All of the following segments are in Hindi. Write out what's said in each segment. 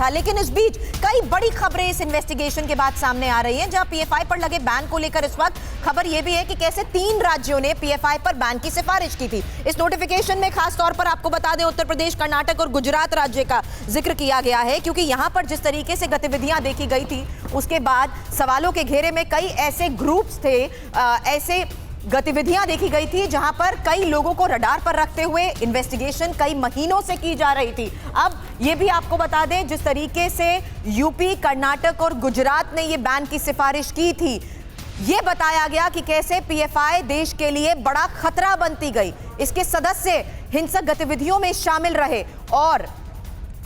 था। लेकिन इस बीच कई बड़ी खबरें इस इन्वेस्टिगेशन के बाद सामने आ रही हैं, जहां पीएफआई पर लगे बैन को लेकर इस वक्त खबर यह भी है कि कैसे 3 राज्यों ने पीएफआई पर बैन की सिफारिश की थी। इस नोटिफिकेशन में खास तौर पर आपको बता दें, उत्तर प्रदेश, कर्नाटक और गुजरात राज्य का जिक्र किया गया है, क्योंकि यहां पर जिस तरीके से गतिविधियां देखी गई थी उसके बाद सवालों के घेरे में कई ऐसे ग्रुप्स थे, ऐसे गतिविधियां देखी गई थी जहां पर कई लोगों को रडार पर रखते हुए इन्वेस्टिगेशन कई महीनों से की जा रही थी। अब यह भी आपको बता दें, जिस तरीके से यूपी, कर्नाटक और गुजरात ने यह बैन की सिफारिश की थी, यह बताया गया कि कैसे पीएफआई देश के लिए बड़ा खतरा बनती गई। इसके सदस्य हिंसक गतिविधियों में शामिल रहे और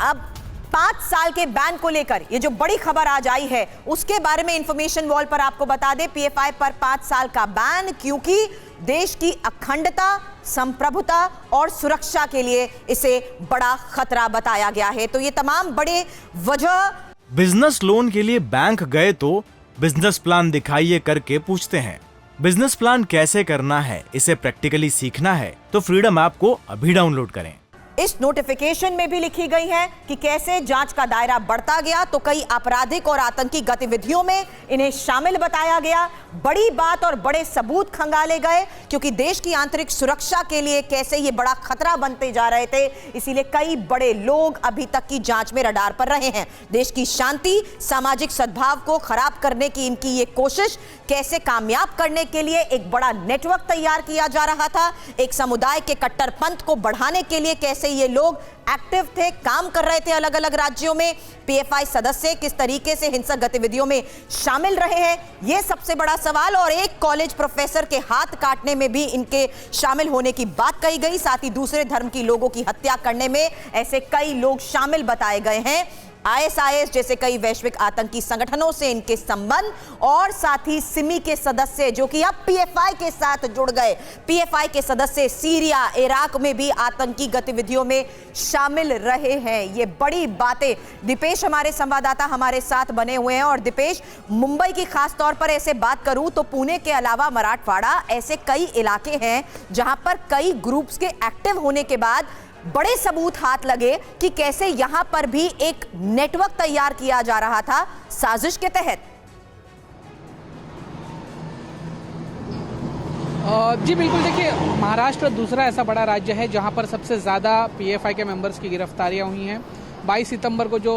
अब 5 साल के बैन को लेकर ये जो बड़ी खबर आज आई है उसके बारे में इंफॉर्मेशन वॉल पर आपको बता दें, पीएफआई पर 5 साल का बैन, क्योंकि देश की अखंडता, संप्रभुता और सुरक्षा के लिए इसे बड़ा खतरा बताया गया है। तो ये तमाम बड़े वजह। बिजनेस लोन के लिए बैंक गए तो बिजनेस प्लान दिखाइए करके पूछते हैं। बिजनेस प्लान कैसे करना है, इसे प्रैक्टिकली सीखना है तो फ्रीडम ऐप को अभी डाउनलोड करें। इस नोटिफिकेशन में भी लिखी गई है कि कैसे जांच का दायरा बढ़ता गया तो कई आपराधिक और आतंकी गतिविधियों में इन्हें शामिल बताया गया। बड़ी बात और बड़े सबूत खंगाले गए, क्योंकि देश की आंतरिक सुरक्षा के लिए कैसे ये बड़ा खतरा बनते जा रहे थे, इसीलिए कई बड़े लोग अभी तक की जांच में रडार पर रहे हैं। देश की शांति, सामाजिक सद्भाव को खराब करने की इनकी ये कोशिश कैसे कामयाब करने के लिए एक बड़ा नेटवर्क तैयार किया जा रहा था। एक समुदाय के कट्टरपंथ को बढ़ाने के लिए कैसे ये लोग एक्टिव थे, काम कर रहे थे अलग अलग राज्यों में। पीएफआई सदस्य किस तरीके से हिंसक गतिविधियों में शामिल रहे हैं, यह सबसे बड़ा सवाल। और एक कॉलेज प्रोफेसर के हाथ काटने में भी इनके शामिल होने की बात कही गई। साथ ही दूसरे धर्म की लोगों की हत्या करने में ऐसे कई लोग शामिल बताए गए हैं। आईएसआईएस जैसे कई वैश्विक आतंकी संगठनों से इनके संबंध, और साथ ही सिमी के सदस्य जो कि अब पीएफआई के साथ जुड़ गए। पीएफआई के सदस्य सीरिया, इराक में भी आतंकी गतिविधियों में शामिल रहे हैं। ये बड़ी बातें। दीपेश हमारे संवाददाता हमारे साथ बने हुए हैं। और दीपेश, मुंबई की खास तौर पर ऐसे बात करूं तो पुणे के अलावा मराठवाड़ा, ऐसे कई इलाके हैं जहां पर कई ग्रुप्स के एक्टिव होने के बाद बड़े सबूत हाथ लगे कि कैसे यहां पर भी एक नेटवर्क तैयार किया जा रहा था साजिश के तहत। जी बिल्कुल, देखिए, महाराष्ट्र दूसरा ऐसा बड़ा राज्य है जहां पर सबसे ज़्यादा पीएफआई के मेंबर्स की गिरफ्तारियां हुई हैं। 22 सितंबर को जो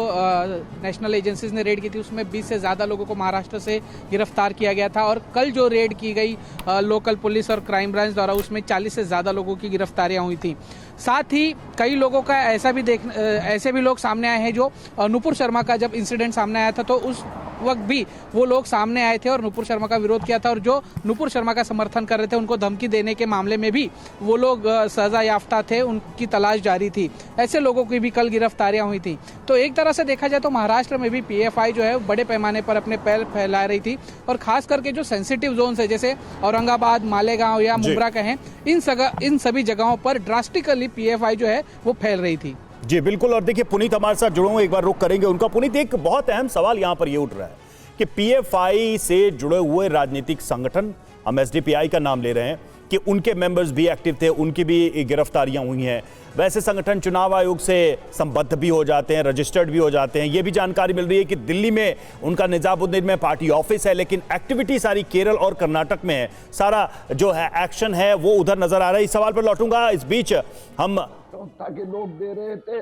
नेशनल एजेंसीज ने रेड की थी उसमें 20 से ज़्यादा लोगों को महाराष्ट्र से गिरफ्तार किया गया था। और कल जो रेड की गई लोकल पुलिस और क्राइम ब्रांच द्वारा, उसमें 40 से ज़्यादा लोगों की गिरफ्तारियां हुई थी। साथ ही कई लोगों का ऐसे भी लोग सामने आए हैं जो नुपुर शर्मा का जब इंसिडेंट सामने आया था तो उस वक्त भी वो लोग सामने आए थे और नुपुर शर्मा का विरोध किया था, और जो नुपुर शर्मा का समर्थन कर रहे थे उनको धमकी देने के मामले में भी वो लोग सजा याफ्ता थे, उनकी तलाश जारी थी। ऐसे लोगों की भी कल गिरफ्तारियां हुई थी। तो एक तरह से देखा जाए तो महाराष्ट्र में भी पीएफआई जो है बड़े पैमाने पर अपने पैर फैला रही थी, और खास करके जो सेंसिटिव जोन्स है जैसे औरंगाबाद, मालेगांव या मुंब्रा कहें, इन सभी जगहों पर ड्रास्टिकली पीएफआई जो है वो फैल रही थी। जी बिल्कुल। और देखिए, पुनीत हमारे साथ जुड़े हुए, एक बार रुक करेंगे उनका। पुनीत, एक बहुत अहम सवाल यहां पर ये उठ रहा है कि पीएफआई से जुड़े हुए राजनीतिक संगठन, हम एसडीपीआई का नाम ले रहे हैं, कि उनके मेंबर्स भी एक्टिव थे, उनकी भी गिरफ्तारियां हुई हैं। वैसे संगठन चुनाव आयोग से संबद्ध भी हो जाते हैं, रजिस्टर्ड भी हो जाते हैं। ये भी जानकारी मिल रही है कि दिल्ली में उनका निजामुद्दीन में पार्टी ऑफिस है, लेकिन एक्टिविटी सारी केरल और कर्नाटक में है। सारा जो है एक्शन है वो उधर नजर आ रहा है। इस सवाल पर लौटूंगा। इस बीच हम ताकि लोग दे रहे थे,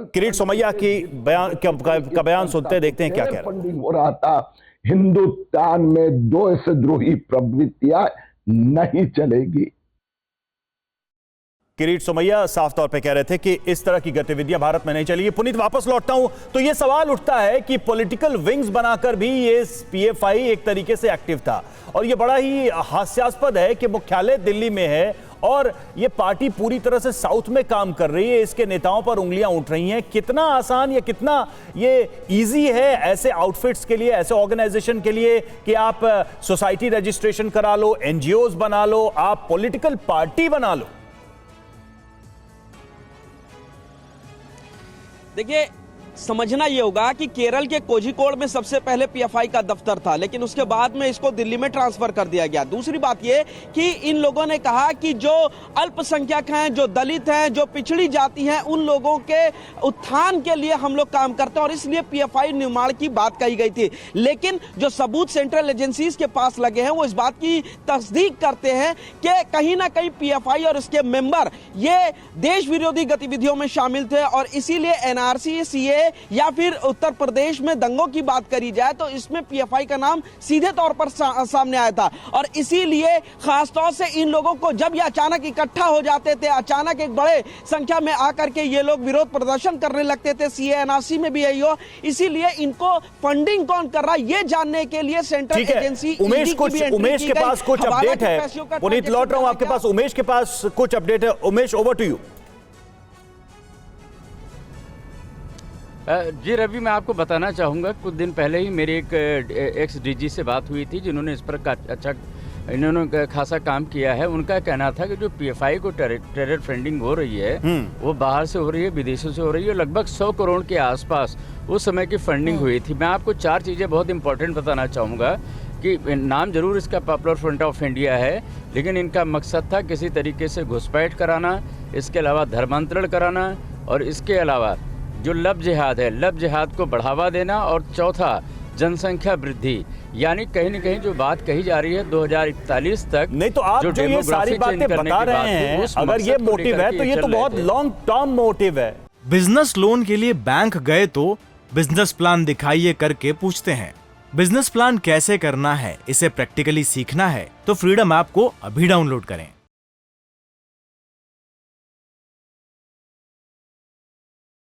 किरीट सोमैया की का बयान सुनते, देखते हैं क्या कह रहे हैं। फंडिंग हो रहा था। हिंदुस्तान में देशद्रोही प्रवृत्तियां नहीं चलेगी। किरीट सोमैया साफ तौर पे कह रहे थे कि इस तरह की गतिविधियां भारत में नहीं चलेगी। पुनीत, वापस लौटता हूं तो यह सवाल उठता है कि पॉलिटिकल विंग्स बनाकर भी ये पीएफआई एक तरीके से एक्टिव था, और यह बड़ा ही हास्यास्पद है कि मुख्यालय दिल्ली में है और ये पार्टी पूरी तरह से साउथ में काम कर रही है, इसके नेताओं पर उंगलियां उठ रही हैं। कितना आसान या कितना ये इजी है ऐसे आउटफिट्स के लिए, ऐसे ऑर्गेनाइजेशन के लिए कि आप सोसाइटी रजिस्ट्रेशन करा लो, एनजीओज बना लो, आप पॉलिटिकल पार्टी बना लो? देखिए, समझना ये होगा कि केरल के कोझिकोड में सबसे पहले पीएफआई का दफ्तर था, लेकिन उसके बाद में इसको दिल्ली में ट्रांसफर कर दिया गया। दूसरी बात ये कि इन लोगों ने कहा कि जो अल्पसंख्यक हैं, जो दलित हैं, जो पिछड़ी जाति हैं, उन लोगों के उत्थान के लिए हम लोग काम करते हैं और इसलिए पीएफआई निर्माण की बात कही गई थी। लेकिन जो सबूत सेंट्रल एजेंसीज के पास लगे हैं वो इस बात की तस्दीक करते हैं कि कहीं ना कहीं पीएफआई और इसके मेंबर ये देश विरोधी गतिविधियों में शामिल थे और इसीलिए एनआरसी, सीए या फिर उत्तर प्रदेश में दंगों की बात करी जाए तो इसमें पीएफआई का नाम सीधे तौर पर सामने आया था। और इसीलिए खासतौर से इन लोगों को जब ये अचानक इकट्ठा हो जाते थे, अचानक एक बड़े संख्या में आकर के ये लोग विरोध प्रदर्शन करने लगते थे, सीए एनआरसी में भी यही हो, इसीलिए इनको फंडिंग कौन कर रहा है ये जानने के लिए सेंट्रल एजेंसी उमेश के पास कुछ अपडेट है। पुनीत लौट रहा हूं आपके पास, उमेश के पास कुछ अपडेट है। Umesh, over to you. जी रवि, मैं आपको बताना चाहूँगा, कुछ दिन पहले ही मेरी एक एक्स डीजी से बात हुई थी जिन्होंने इस पर इन्होंने खासा काम किया है। उनका कहना था कि जो पीएफआई को टेरर फंडिंग हो रही है वो बाहर से हो रही है, विदेशों से हो रही है। लगभग 100 करोड़ के आसपास उस समय की फंडिंग हुई थी। मैं आपको 4 चीज़ें बहुत इंपॉर्टेंट बताना चाहूँगा कि नाम जरूर इसका पॉपुलर फ्रंट ऑफ इंडिया है, लेकिन इनका मकसद था किसी तरीके से घुसपैठ कराना, इसके अलावा धर्मांतरण कराना और इसके अलावा जो लब जिहाद है, लब जिहाद को बढ़ावा देना और चौथा जनसंख्या वृद्धि। यानी कहीं न कहीं जो बात कही जा रही है 2041 तक, नहीं तो आप जो ये सारी बातें बता रहे हैं, अगर ये मोटिव है तो ये तो बहुत लॉन्ग टर्म मोटिव है। बिजनेस लोन के लिए बैंक गए तो बिजनेस प्लान दिखाइए करके पूछते हैं। बिजनेस प्लान कैसे करना है, इसे प्रैक्टिकली सीखना है तो फ्रीडम ऐप को अभी डाउनलोड करें।